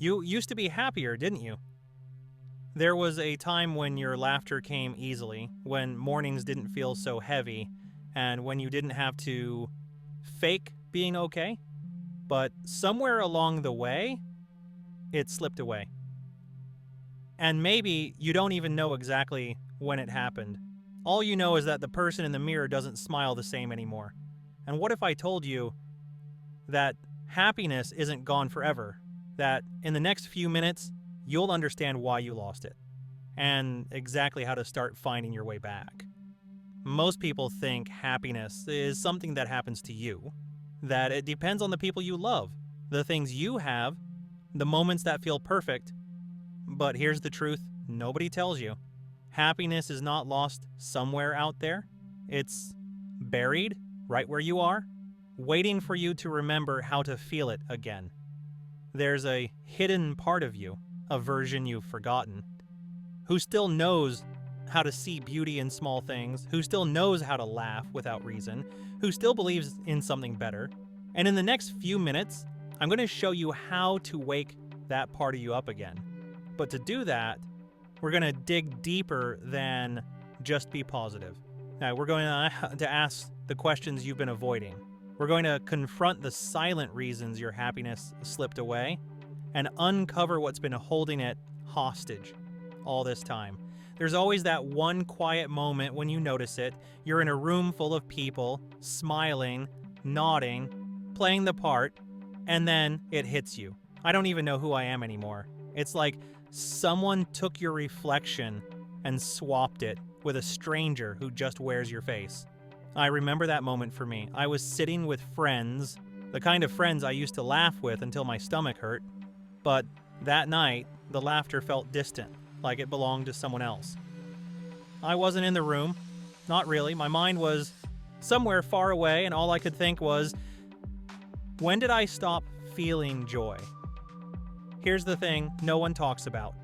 You used to be happier, didn't you? There was a time when your laughter came easily, when mornings didn't feel so heavy, and when you didn't have to fake being okay. But somewhere along the way, it slipped away. And maybe you don't even know exactly when it happened. All you know is that the person in the mirror doesn't smile the same anymore. And what if I told you that happiness isn't gone forever? That in the next few minutes, you'll understand why you lost it and exactly how to start finding your way back. Most people think happiness is something that happens to you, that it depends on the people you love, the things you have, the moments that feel perfect. But here's the truth nobody tells you. Happiness is not lost somewhere out there. It's buried right where you are, waiting for you to remember how to feel it again. There's a hidden part of you, a version you've forgotten, who still knows how to see beauty in small things, who still knows how to laugh without reason, who still believes in something better. And in the next few minutes, I'm going to show you how to wake that part of you up again. But to do that, we're going to dig deeper than just be positive. Now, we're going to ask the questions you've been avoiding. We're going to confront the silent reasons your happiness slipped away and uncover what's been holding it hostage all this time. There's always that one quiet moment when you notice it. You're in a room full of people, smiling, nodding, playing the part, and then it hits you. I don't even know who I am anymore. It's like someone took your reflection and swapped it with a stranger who just wears your face. I remember that moment for me. I was sitting with friends, the kind of friends I used to laugh with until my stomach hurt, but that night, the laughter felt distant, like it belonged to someone else. I wasn't in the room, not really. My mind was somewhere far away, and all I could think was, when did I stop feeling joy? Here's the thing no one talks about.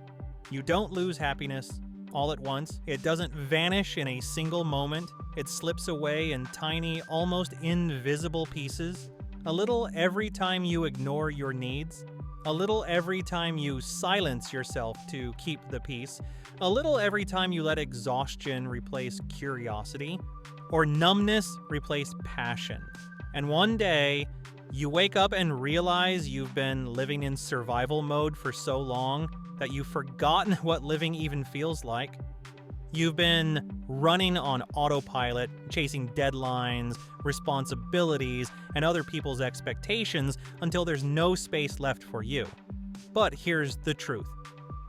You don't lose happiness all at once. It doesn't vanish in a single moment. It slips away in tiny, almost invisible pieces. A little every time you ignore your needs. A little every time you silence yourself to keep the peace. A little every time you let exhaustion replace curiosity. Or numbness replace passion. And one day, you wake up and realize you've been living in survival mode for so long that you've forgotten what living even feels like. You've been running on autopilot, chasing deadlines, responsibilities, and other people's expectations until there's no space left for you. But here's the truth.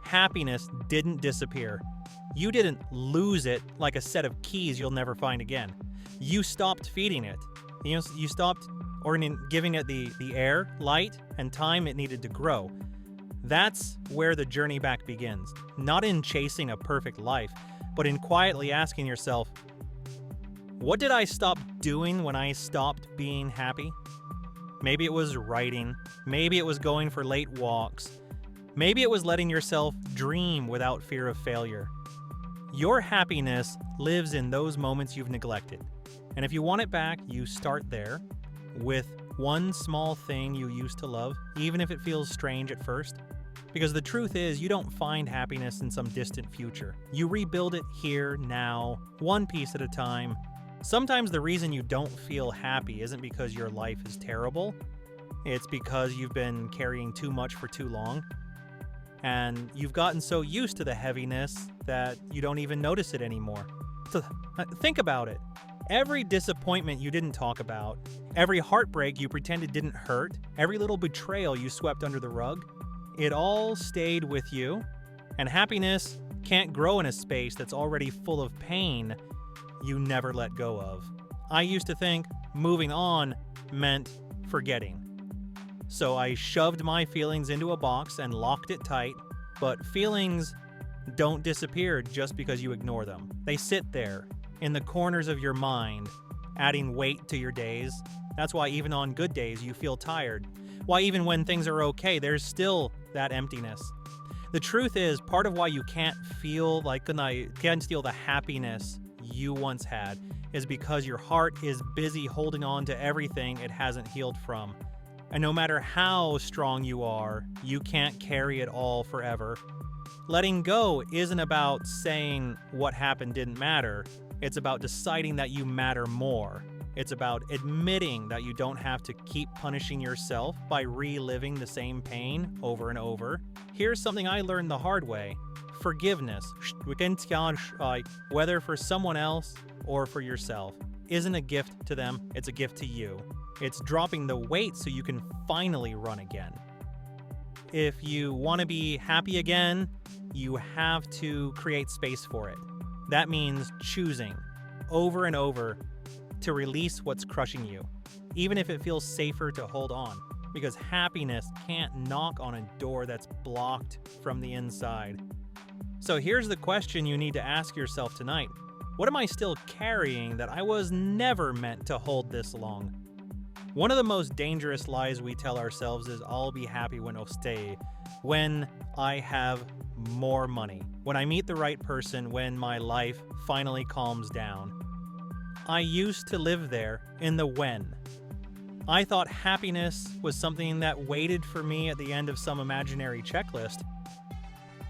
Happiness didn't disappear. You didn't lose it like a set of keys you'll never find again. You stopped feeding it. You stopped giving it the air, light, and time it needed to grow. That's where the journey back begins. Not in chasing a perfect life, but in quietly asking yourself, what did I stop doing when I stopped being happy? Maybe it was writing. Maybe it was going for late walks. Maybe it was letting yourself dream without fear of failure. Your happiness lives in those moments you've neglected. And if you want it back, you start there with one small thing you used to love, even if it feels strange at first. Because the truth is, you don't find happiness in some distant future. You rebuild it here, now, one piece at a time. Sometimes the reason you don't feel happy isn't because your life is terrible. It's because you've been carrying too much for too long. And you've gotten so used to the heaviness that you don't even notice it anymore. So think about it. Every disappointment you didn't talk about, every heartbreak you pretended didn't hurt, every little betrayal you swept under the rug, it all stayed with you. And happiness can't grow in a space that's already full of pain you never let go of. I used to think moving on meant forgetting. So I shoved my feelings into a box and locked it tight, but feelings don't disappear just because you ignore them. They sit there in the corners of your mind, adding weight to your days. That's why even on good days you feel tired. Why even when things are okay, there's still that emptiness. The truth is, part of why you can't feel the happiness you once had is because your heart is busy holding on to everything it hasn't healed from. And no matter how strong you are, you can't carry it all forever. Letting go isn't about saying what happened didn't matter. It's about deciding that you matter more. It's about admitting that you don't have to keep punishing yourself by reliving the same pain over and over. Here's something I learned the hard way. Forgiveness, whether for someone else or for yourself, isn't a gift to them, it's a gift to you. It's dropping the weight so you can finally run again. If you want to be happy again, you have to create space for it. That means choosing over and over to release what's crushing you, even if it feels safer to hold on, because happiness can't knock on a door that's blocked from the inside. So here's the question you need to ask yourself tonight. What am I still carrying that I was never meant to hold this long? One of the most dangerous lies we tell ourselves is I'll be happy when I'll stay, when I have more money, when I meet the right person, when my life finally calms down. I used to live there in the when. I thought happiness was something that waited for me at the end of some imaginary checklist.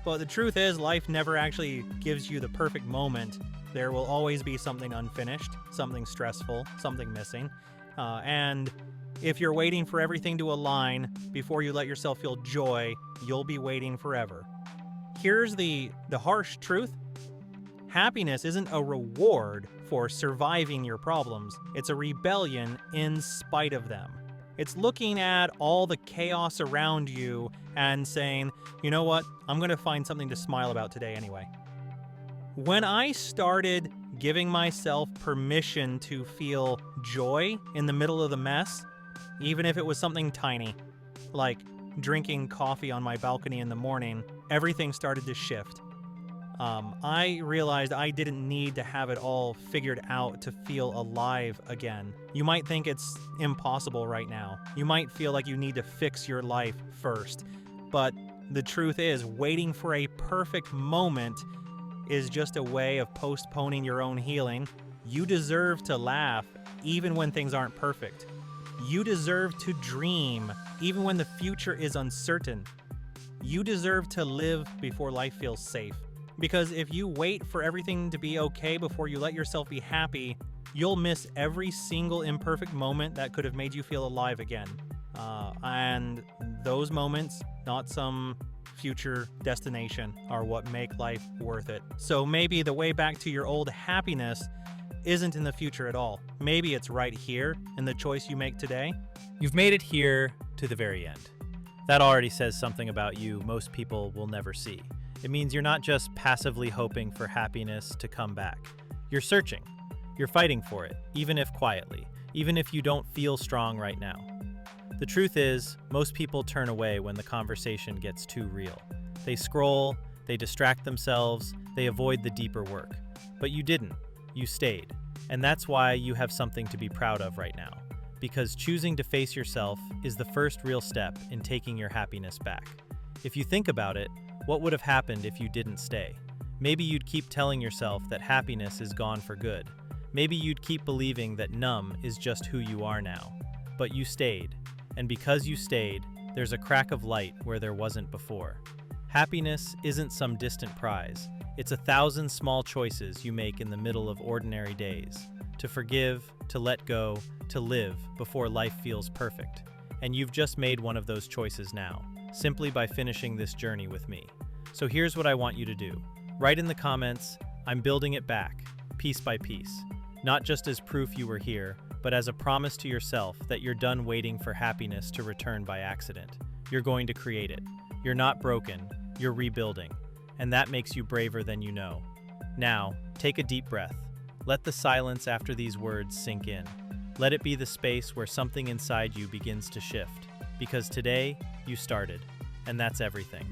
But the truth is, life never actually gives you the perfect moment. There will always be something unfinished, something stressful, something missing. And if you're waiting for everything to align before you let yourself feel joy, you'll be waiting forever. Here's the harsh truth. Happiness isn't a reward for surviving your problems. It's a rebellion in spite of them. It's looking at all the chaos around you and saying, you know what? I'm going to find something to smile about today anyway. When I started giving myself permission to feel joy in the middle of the mess, even if it was something tiny, like drinking coffee on my balcony in the morning, everything started to shift. I realized I didn't need to have it all figured out to feel alive again. You might think it's impossible right now. You might feel like you need to fix your life first. But the truth is, waiting for a perfect moment is just a way of postponing your own healing. You deserve to laugh even when things aren't perfect. You deserve to dream even when the future is uncertain. You deserve to live before life feels safe. Because if you wait for everything to be okay before you let yourself be happy, you'll miss every single imperfect moment that could have made you feel alive again. And those moments, not some future destination, are what make life worth it. So maybe the way back to your old happiness isn't in the future at all. Maybe it's right here in the choice you make today. You've made it here to the very end. That already says something about you most people will never see. It means you're not just passively hoping for happiness to come back. You're searching. You're fighting for it, even if quietly, even if you don't feel strong right now. The truth is, most people turn away when the conversation gets too real. They scroll, they distract themselves, they avoid the deeper work. But you didn't. You stayed. And that's why you have something to be proud of right now. Because choosing to face yourself is the first real step in taking your happiness back. If you think about it, what would have happened if you didn't stay? Maybe you'd keep telling yourself that happiness is gone for good. Maybe you'd keep believing that numb is just who you are now. But you stayed. And because you stayed, there's a crack of light where there wasn't before. Happiness isn't some distant prize. It's 1,000 small choices you make in the middle of ordinary days. To forgive, to let go, to live before life feels perfect. And you've just made one of those choices now, simply by finishing this journey with me. So here's what I want you to do. Write in the comments, I'm building it back, piece by piece. Not just as proof you were here, but as a promise to yourself that you're done waiting for happiness to return by accident. You're going to create it. You're not broken, you're rebuilding. And that makes you braver than you know. Now, take a deep breath. Let the silence after these words sink in. Let it be the space where something inside you begins to shift. Because today, you started. And that's everything.